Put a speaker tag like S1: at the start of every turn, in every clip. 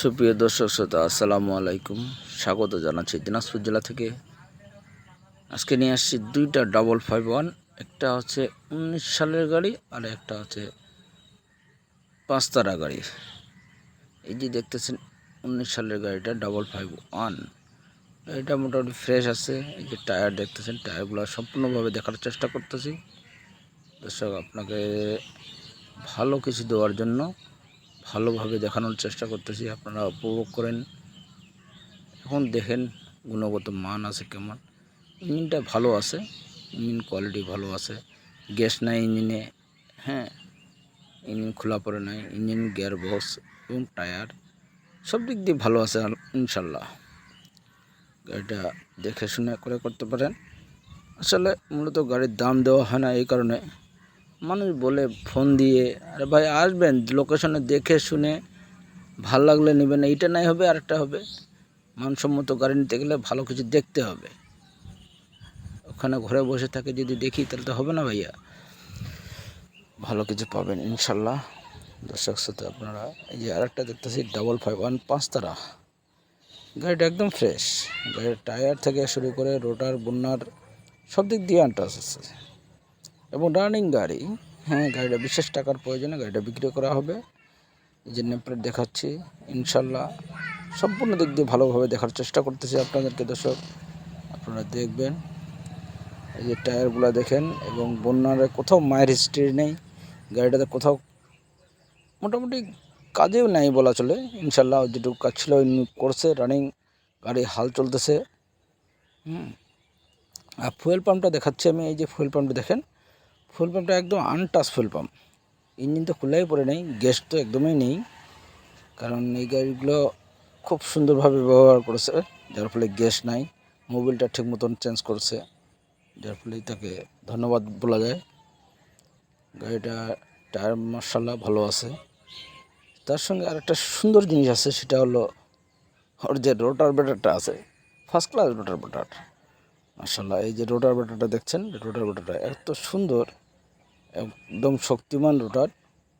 S1: সুপ্রিয় দর্শক শ্রোতা, আসসালামু আলাইকুম। স্বাগত জানাচ্ছি দিনাজপুর জেলা থেকে। আজকে নিয়ে আসছি দুইটা 551। একটা হচ্ছে 19 সালের গাড়ি আর একটা হচ্ছে 5 তারা গাড়ি। এই যে দেখতেছেন 19 সালের গাড়িটা 551, এটা মোটামুটি ফ্রেশ আছে। এই যে টায়ার দেখতেছেন, টায়ারগুলো সম্পূর্ণভাবে দেখার চেষ্টা করতেছি। দর্শক, আপনাকে ভালো কিছু দেওয়ার জন্য ভালোভাবে দেখানোর চেষ্টা করতেছি, আপনারা উপভোগ করেন। এখন দেখেন গুণগত মান আছে কেমন। ইঞ্জিনটা ভালো আছে, ইঞ্জিন কোয়ালিটি ভালো আছে, গ্যাস নাই ইঞ্জিনে। হ্যাঁ, ইঞ্জিন খোলা পড়ে নাই, ইঞ্জিন গিয়ার বক্স এবং টায়ার সব দিক দিয়ে ভালো আছে ইনশাল্লাহ। গাড়িটা দেখে শুনে করে করতে পারেন। আসলে মূলত গাড়ির দাম দেওয়া হয় না, এই কারণে মানুষ বলে ফোন দিয়ে, আরে ভাই আসবেন লোকেশনে দেখে শুনে ভাল লাগলে নেবেন, এইটা নাই হবে আরেকটা হবে। মানসম্মত গাড়ি নিতে গেলে ভালো কিছু দেখতে হবে। ওখানে ঘরে বসে থাকে যদি দেখি তাহলে তো হবে না ভাইয়া, ভালো কিছু পাবেন ইনশাল্লাহ। দর্শক শ্রোতা, আপনারা এই যে আরেকটা দেখতেছি 551 5 তারা গাড়িটা একদম ফ্রেশ। গাড়ির টায়ার থেকে শুরু করে রোটার বন্যার সব দিক দিয়ে আনটাস আছে এবং রানিং গাড়ি। হ্যাঁ, গাড়িটা বিশেষ টাকার প্রয়োজনে গাড়িটা বিক্রি করা হবে। এই যে নেমপ্লেট দেখাচ্ছি ইনশাল্লাহ, সম্পূর্ণ দিক দিয়ে ভালোভাবে দেখার চেষ্টা করতেছি আপনাদেরকে। দর্শক, আপনারা দেখবেন, এই যে টায়ারগুলো দেখেন এবং বন্যার কোথাও মায়ের হিস্ট্রি নেই গাড়িটাতে, কোথাও মোটামুটি কাজেও নাই বলা চলে। ইনশাল্লাহ যেটুকু কাজ ছিল করছে, রানিং গাড়ি হাল চলতেছে। আর ফুয়েল পাম্পটা দেখাচ্ছি আমি। এই যে ফুয়েল পাম্পটা দেখেন, ফুয়েল পাম্পটা একদম আনটাচ ফুয়েল পাম্প। ইঞ্জিন তো খোলাই পড়ে নেই, গ্যাস তো একদমই নেই, কারণ এই গাড়িগুলো খুব সুন্দরভাবে ব্যবহার করেছে, যার ফলে গ্যাস নাই। মোবিলটা ঠিক মতন চেঞ্জ করছে, যার ফলে তাকে ধন্যবাদ বলা যায়। গাড়িটা টায়ার মার্শাল্লাহ ভালো আছে। তার সঙ্গে আরেকটা সুন্দর জিনিস আছে, সেটা হলো ওর যে রোটার ব্যাটারটা আছে, ফার্স্ট ক্লাস রোটার ব্যাটার মার্শাল্লাহ। এই যে রোটার ব্যাটারটা দেখছেন, রোটার ব্যাটারটা এত সুন্দর, একদম শক্তিমান রোটার,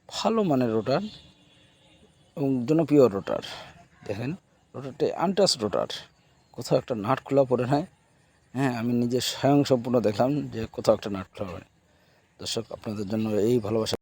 S1: ভালো মানের রোটার এবং জনপ্রিয় রোটার। দেখেন রোটারটি আনটাচ রোটার, কোথাও একটা নাট খোলা পড়ে নাই। হ্যাঁ, আমি নিজে স্বয়ং সম্পূর্ণ দেখলাম যে কোথাও একটা নাট খোলা পড়ে। দর্শক, আপনাদের জন্য এই ভালোবাসা।